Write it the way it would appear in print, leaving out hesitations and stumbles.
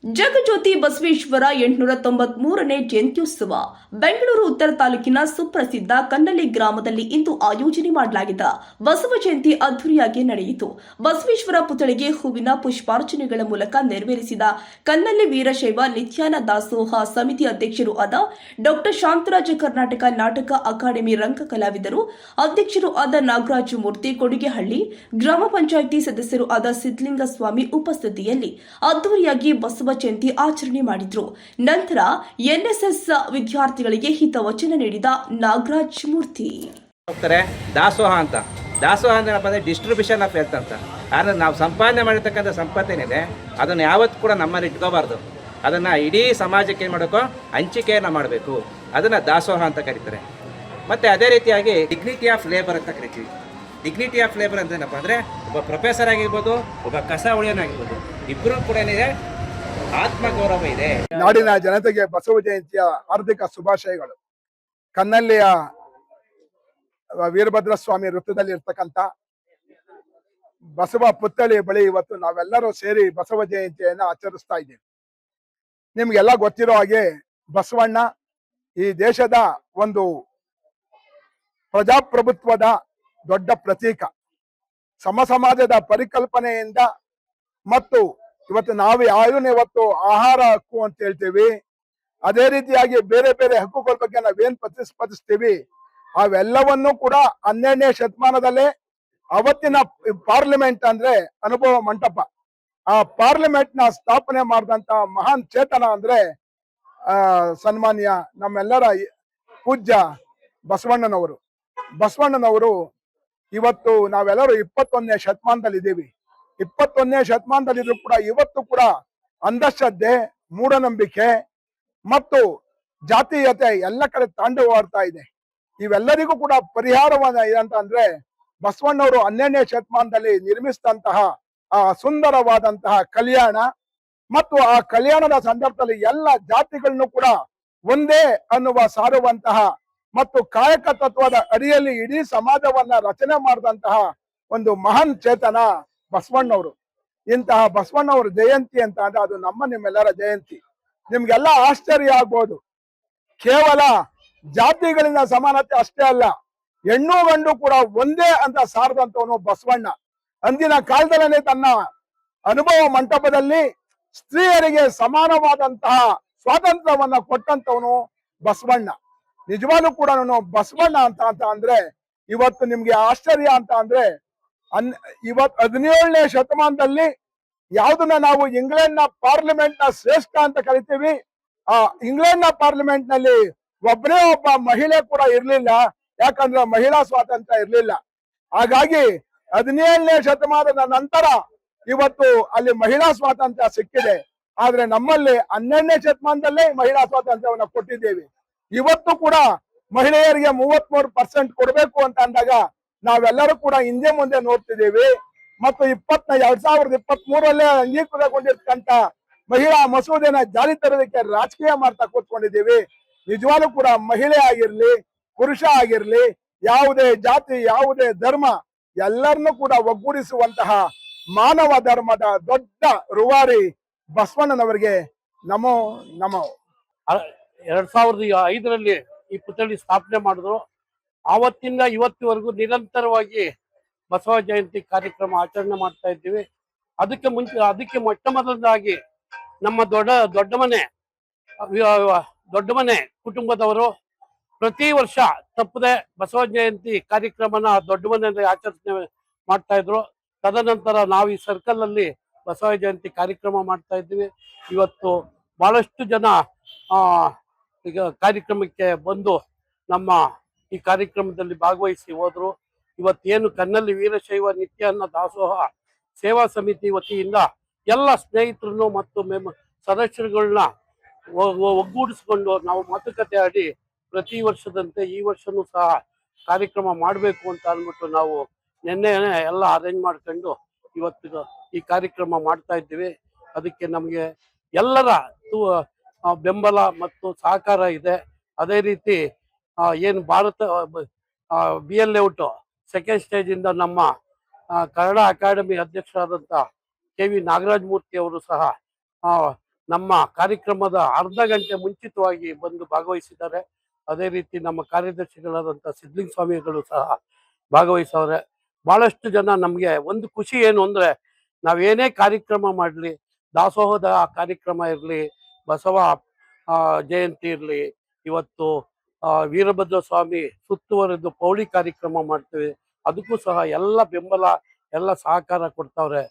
ಜಗಜ್ಯೋತಿ ಬಸವೇಶ್ವರ 893ನೇ ಜಯಂತ್ಯುತ್ಸವ ಬೆಂಗಳೂರು ಉತ್ತರ ತಾಲೂಕಿನ ಸುಪ್ರಸಿದ್ಧ ಕನ್ನಳ್ಳಿ ಗ್ರಾಮದಲ್ಲಿ ಇಂದು ಆಯೋಜನೆ ಮಾಡಲಾಗಿದ್ದ ಬಸವ ಜಯಂತಿ ಅದ್ದೂರಿಯಾಗಿ ನಡೆಯಿತು. ಬಸವೇಶ್ವರ ಪುತ್ಥಳಿಗೆ ಹೂವಿನ ಪುಷ್ಪಾರ್ಚನೆಗಳ ಮೂಲಕ ನೆರವೇರಿಸಿದ ಕನ್ನಳ್ಳಿ ವೀರಶೈವ ನಿತ್ಯಾನ ದಾಸೋಹ ಸಮಿತಿ ಅಧ್ಯಕ್ಷರು ಆದ ಡಾ ಶಾಂತರಾಜ ಕರ್ನಾಟಕ ನಾಟಕ ಅಕಾಡೆಮಿ ರಂಗ ಕಲಾವಿದರು ಅಧ್ಯಕ್ಷರು ಆದ ನಾಗರಾಜ ಮೂರ್ತಿ ಕೊಡಿಗೆಹಳ್ಳಿ, ಗ್ರಾಮ ಪಂಚಾಯಿತಿ ಸದಸ್ಯರು ಆದ ಸಿದ್ದಲಿಂಗಸ್ವಾಮಿ ಉಪಸ್ಥಿತಿಯಲ್ಲಿ ಅದ್ದೂರಿಯಾಗಿ ಬಸವ ಜಯಂತಿ ಆಚರಣೆ ಮಾಡಿದ್ರು. ನಂತರ ಎನ್ಎಸ್ಎಸ್ ವಿದ್ಯಾರ್ಥಿಗಳಿಗೆ ಹಿತವಚನ ನೀಡಿದ ನಾಗರಾಜ್ ಮೂರ್ತಿ ದಾಸೋಹ ಅಂತ ದಾಸೋಹ ಅಂದ್ರೆ ಡಿಸ್ಟ್ರಿಬ್ಯೂಷನ್ ಆಫ್ ವೆಲ್ತ್ ಅಂತ. ಆದರೆ ನಾವು ಸಂಪಾದನೆ ಮಾಡಿರ್ತಕ್ಕಂಥ ಸಂಪತ್ತೇನಿದೆ ಅದನ್ನು ಯಾವತ್ತೂ ಕೂಡ ನಮ್ಮಲ್ಲಿ ಇಟ್ಕೋಬಾರ್ದು. ಅದನ್ನು ಇಡೀ ಸಮಾಜಕ್ಕೆ ಏನು ಮಾಡಬೇಕು, ಹಂಚಿಕೆಯನ್ನು ಮಾಡಬೇಕು. ಅದನ್ನು ದಾಸೋಹ ಅಂತ ಕರೀತಾರೆ. ಮತ್ತು ಅದೇ ರೀತಿಯಾಗಿ ಡಿಗ್ನಿಟಿ ಆಫ್ ಲೇಬರ್ ಅಂತ ಕರಿತೀವಿ. ಡಿಗ್ನಿಟಿ ಆಫ್ ಲೇಬರ್ ಅಂತ ಏನಪ್ಪ ಅಂದರೆ, ಒಬ್ಬ ಪ್ರೊಫೆಸರ್ ಆಗಿರ್ಬೋದು, ಒಬ್ಬ ಕಸ ಉಳಿಯೋನಾಗಿರ್ಬೋದು, ಇಬ್ಬರು ಕೂಡ ಏನಿದೆ, ಆತ್ಮಗೌರವ ಇದೆ. ನಾಡಿನ ಜನತೆಗೆ ಬಸವ ಜಯಂತಿಯ ಹಾರ್ದಿಕ ಶುಭಾಶಯಗಳು. ಕನ್ನಳ್ಳಿಯ ವೀರಭದ್ರ ಸ್ವಾಮಿ ವೃತ್ತದಲ್ಲಿ ಇರ್ತಕ್ಕಂಥ ಬಸವ ಪುತ್ಥಳಿ ಬಳಿ ಇವತ್ತು ನಾವೆಲ್ಲರೂ ಸೇರಿ ಬಸವ ಜಯಂತಿಯನ್ನು ಆಚರಿಸ್ತಾ ಇದ್ದೀವಿ. ನಿಮ್ಗೆಲ್ಲ ಗೊತ್ತಿರೋ ಹಾಗೆ ಬಸವಣ್ಣ ಈ ದೇಶದ ಒಂದು ಪ್ರಜಾಪ್ರಭುತ್ವದ ದೊಡ್ಡ ಪ್ರತೀಕ. ಸಮಾಜದ ಪರಿಕಲ್ಪನೆಯಿಂದ ಮತ್ತು ಇವತ್ತು ನಾವು ಯಾವ್ದನ್ನ ಇವತ್ತು ಆಹಾರ ಹಕ್ಕು ಅಂತ ಹೇಳ್ತೀವಿ, ಅದೇ ರೀತಿಯಾಗಿ ಬೇರೆ ಬೇರೆ ಹಕ್ಕುಗಳ ಬಗ್ಗೆ ನಾವೇನ್ ಪ್ರತಿಸ್ಪದಿಸ್ತೀವಿ, ಅವೆಲ್ಲವನ್ನೂ ಕೂಡ 12ನೇ ಶತಮಾನದಲ್ಲೇ ಅವತ್ತಿನ ಪಾರ್ಲಿಮೆಂಟ್ ಅಂದ್ರೆ ಅನುಭವ ಮಂಟಪ, ಆ ಪಾರ್ಲಿಮೆಂಟ್ ನ ಸ್ಥಾಪನೆ ಮಾಡಿದಂತ ಮಹಾನ್ ಚೇತನ ಅಂದ್ರೆ ಸನ್ಮಾನ್ಯ ನಮ್ಮೆಲ್ಲರ ಪೂಜ್ಯ ಬಸವಣ್ಣನವರು. ಇವತ್ತು ನಾವೆಲ್ಲರೂ 21ನೇ ಶತಮಾನದಲ್ಲಿ ಇದ್ದೀವಿ. 21ನೇ ಶತಮಾನದಲ್ಲಿದ್ರು ಕೂಡ ಇವತ್ತು ಕೂಡ ಅಂಧಶ್ರದ್ಧೆ, ಮೂಢನಂಬಿಕೆ ಮತ್ತು ಜಾತೀಯತೆ ಎಲ್ಲ ಕಡೆ ತಾಂಡವವಾಡ್ತಾ ಇದೆ. ಇವೆಲ್ಲರಿಗೂ ಕೂಡ ಪರಿಹಾರವಾದ ಏನಂತ ಅಂದ್ರೆ ಬಸವಣ್ಣವರು 12ನೇ ಶತಮಾನದಲ್ಲಿ ನಿರ್ಮಿಸಿದಂತಹ ಆ ಸುಂದರವಾದಂತಹ ಕಲ್ಯಾಣ, ಮತ್ತು ಆ ಕಲ್ಯಾಣದ ಸಂದರ್ಭದಲ್ಲಿ ಎಲ್ಲ ಜಾತಿಗಳನ್ನು ಕೂಡ ಒಂದೇ ಅನ್ನುವ ಸಾರುವಂತಹ ಮತ್ತು ಕಾಯಕ ತತ್ವದ ಅಡಿಯಲ್ಲಿ ಇಡೀ ಸಮಾಜವನ್ನ ರಚನೆ ಮಾಡಿದಂತಹ ಒಂದು ಮಹಾನ್ ಚೇತನ ಬಸವಣ್ಣವರು. ಇಂತಹ ಬಸವಣ್ಣವ್ರ ಜಯಂತಿ ಅಂತ ಅಂದ್ರೆ ಅದು ನಿಮ್ಮೆಲ್ಲರ ಜಯಂತಿ. ನಿಮ್ಗೆಲ್ಲ ಆಶ್ಚರ್ಯ ಆಗ್ಬೋದು, ಕೇವಲ ಜಾತಿಗಳಿಂದ ಸಮಾನತೆ ಅಷ್ಟೇ ಅಲ್ಲ, ಹೆಣ್ಣು ಗಂಡು ಕೂಡ ಒಂದೇ ಅಂತ ಸಾರದಂತವನು ಬಸವಣ್ಣ. ಅಂದಿನ ಕಾಲದಲ್ಲೇ ತನ್ನ ಅನುಭವ ಮಂಟಪದಲ್ಲಿ ಸ್ತ್ರೀಯರಿಗೆ ಸಮಾನವಾದಂತಹ ಸ್ವಾತಂತ್ರ್ಯವನ್ನ ಕೊಟ್ಟಂತವನು ಬಸವಣ್ಣ. ನಿಜವಾಗ್ಲೂ ಕೂಡ ಬಸವಣ್ಣ ಅಂತ ಅಂದ್ರೆ ಇವತ್ತು ನಿಮ್ಗೆ ಆಶ್ಚರ್ಯ ಅಂತ ಅಂದ್ರೆ ಇವತ್ತು 17ನೇ ಶತಮಾನದಲ್ಲಿ ಯಾವ್ದನ್ನ ನಾವು ಇಂಗ್ಲೆಂಡ್ ನ ಪಾರ್ಲಿಮೆಂಟ್ ನ ಶ್ರೇಷ್ಠ ಅಂತ ಕರಿತೀವಿ, ಆ ಇಂಗ್ಲೆಂಡ್ ನ ಪಾರ್ಲಿಮೆಂಟ್ ನಲ್ಲಿ ಒಬ್ಬನೇ ಒಬ್ಬ ಮಹಿಳೆ ಕೂಡ ಇರ್ಲಿಲ್ಲ. ಯಾಕಂದ್ರೆ ಮಹಿಳಾ ಸ್ವಾತಂತ್ರ್ಯ ಇರ್ಲಿಲ್ಲ. ಹಾಗಾಗಿ 17ನೇ ಶತಮಾನದ ನಂತರ ಇವತ್ತು ಅಲ್ಲಿ ಮಹಿಳಾ ಸ್ವಾತಂತ್ರ್ಯ ಸಿಕ್ಕಿದೆ. ಆದ್ರೆ ನಮ್ಮಲ್ಲಿ 12ನೇ ಶತಮಾನದಲ್ಲೇ ಮಹಿಳಾ ಸ್ವಾತಂತ್ರ್ಯವನ್ನ ಕೊಟ್ಟಿದ್ದೇವೆ. ಇವತ್ತು ಕೂಡ ಮಹಿಳೆಯರಿಗೆ 33% ಕೊಡ್ಬೇಕು ಅಂತ ಅಂದಾಗ ನಾವೆಲ್ಲರೂ ಕೂಡ ಹಿಂದೆ ಮುಂದೆ ನೋಡ್ತಿದ್ದೀವಿ. ಮತ್ತು 2023ರಲ್ಲೇ ಅಂಗೀಕೃತಗೊಂಡಿರ್ತಕ್ಕಂಥ ಮಹಿಳಾ ಮಸೂದೆನ ಜಾರಿ ತರೋದಕ್ಕೆ ರಾಜಕೀಯ ಮಾಡ್ತಾ ಕೂತ್ಕೊಂಡಿದ್ದೀವಿ. ನಿಜವಾಗ್ಲೂ ಕೂಡ ಮಹಿಳೆ ಆಗಿರ್ಲಿ, ಪುರುಷ ಆಗಿರ್ಲಿ, ಯಾವುದೇ ಜಾತಿ, ಯಾವುದೇ ಧರ್ಮ, ಎಲ್ಲರನ್ನೂ ಕೂಡ ಒಗ್ಗೂಡಿಸುವಂತಹ ಮಾನವ ಧರ್ಮದ ದೊಡ್ಡ ರೂವಾರಿ ಬಸವಣ್ಣನವರಿಗೆ ನಮೋ ನಮೋ. 2005ರಲ್ಲಿ ಈ ಪುತ್ಥಳಿ ಸ್ಥಾಪನೆ ಮಾಡಿದ್ರು. ಆವತ್ತಿಂದ ಇವತ್ತಿವರೆಗೂ ನಿರಂತರವಾಗಿ ಬಸವ ಜಯಂತಿ ಕಾರ್ಯಕ್ರಮ ಆಚರಣೆ ಮಾಡ್ತಾ ಇದ್ದೀವಿ. ಅದಕ್ಕೆ ಮೊಟ್ಟ ಮೊದಲದಾಗಿ ನಮ್ಮ ದೊಡ್ಡ ಮನೆ ಕುಟುಂಬದವರು ಪ್ರತಿ ವರ್ಷ ತಪ್ಪದೆ ಬಸವ ಜಯಂತಿ ಕಾರ್ಯಕ್ರಮನ ದೊಡ್ಡ ಮನೆಯಲ್ಲಿ ಆಚರಣೆ ಮಾಡ್ತಾ ಇದ್ರು. ತದನಂತರ ನಾವು ಈ ಸರ್ಕಲ್ ಅಲ್ಲಿ ಬಸವ ಜಯಂತಿ ಕಾರ್ಯಕ್ರಮ ಮಾಡ್ತಾ ಇದ್ದೀವಿ. ಇವತ್ತು ಬಹಳಷ್ಟು ಜನ ಈಗ ಕಾರ್ಯಕ್ರಮಕ್ಕೆ ಬಂದು ನಮ್ಮ ಈ ಕಾರ್ಯಕ್ರಮದಲ್ಲಿ ಭಾಗವಹಿಸಿ ಹೋದ್ರು. ಇವತ್ತೇನು ಕನ್ನಳ್ಳಿ ವೀರಶೈವ ನಿತ್ಯಾನ್ನ ದಾಸೋಹ ಸೇವಾ ಸಮಿತಿ ವತಿಯಿಂದ ಎಲ್ಲ ಸ್ನೇಹಿತರನ್ನು ಮತ್ತು ಸದಸ್ಯರುಗಳನ್ನ ಒಗ್ಗೂಡಿಸ್ಕೊಂಡು ನಾವು ಮಾತುಕತೆ ಆಡಿ ಪ್ರತಿ ವರ್ಷದಂತೆ ಈ ವರ್ಷನೂ ಸಹ ಕಾರ್ಯಕ್ರಮ ಮಾಡಬೇಕು ಅಂತ ಅಂದ್ಬಿಟ್ಟು ನಾವು ನಿನ್ನೆ ಎಲ್ಲ ಅರೇಂಜ್ ಮಾಡ್ಕೊಂಡು ಇವತ್ತು ಈ ಕಾರ್ಯಕ್ರಮ ಮಾಡ್ತಾ ಇದ್ದೀವಿ. ಅದಕ್ಕೆ ನಮಗೆ ಎಲ್ಲರ ಬೆಂಬಲ ಮತ್ತು ಸಹಕಾರ ಇದೆ. ಅದೇ ರೀತಿ ಏನು Bharat BL layout second stage ಇಂದ ನಮ್ಮ ಕನ್ನಡ ಅಕಾಡೆಮಿ ಅಧ್ಯಕ್ಷರಾದಂಥ KV ನಾಗರಾಜ್ ಮೂರ್ತಿ ಅವರು ಸಹ ನಮ್ಮ ಕಾರ್ಯಕ್ರಮದ ಅರ್ಧ ಗಂಟೆ ಮುಂಚಿತವಾಗಿ ಬಂದು ಭಾಗವಹಿಸಿದ್ದಾರೆ. ಅದೇ ರೀತಿ ನಮ್ಮ ಕಾರ್ಯದರ್ಶಿಗಳಾದಂಥ ಸಿದ್ಲಿಂಗ ಸ್ವಾಮಿಗಳು ಸಹ ಭಾಗವಹಿಸವ್ರೆ. ಬಹಳಷ್ಟು ಜನ ನಮಗೆ ಒಂದು ಖುಷಿ ಏನು ಅಂದರೆ, ನಾವೇನೇ ಕಾರ್ಯಕ್ರಮ ಮಾಡಲಿ, ದಾಸೋಹದ ಕಾರ್ಯಕ್ರಮ ಇರಲಿ, ಬಸವ ಜಯಂತಿ ಇರಲಿ, ಇವತ್ತು ವೀರಭದ್ರ ಸ್ವಾಮಿ ಸುತ್ತುವರೆದು ಪೌಳಿ ಕಾರ್ಯಕ್ರಮ ಮಾಡ್ತೀವಿ, ಅದಕ್ಕೂ ಸಹ ಎಲ್ಲ ಬೆಂಬಲ, ಎಲ್ಲ ಸಹಕಾರ ಕೊಡ್ತಾವ್ರೆ.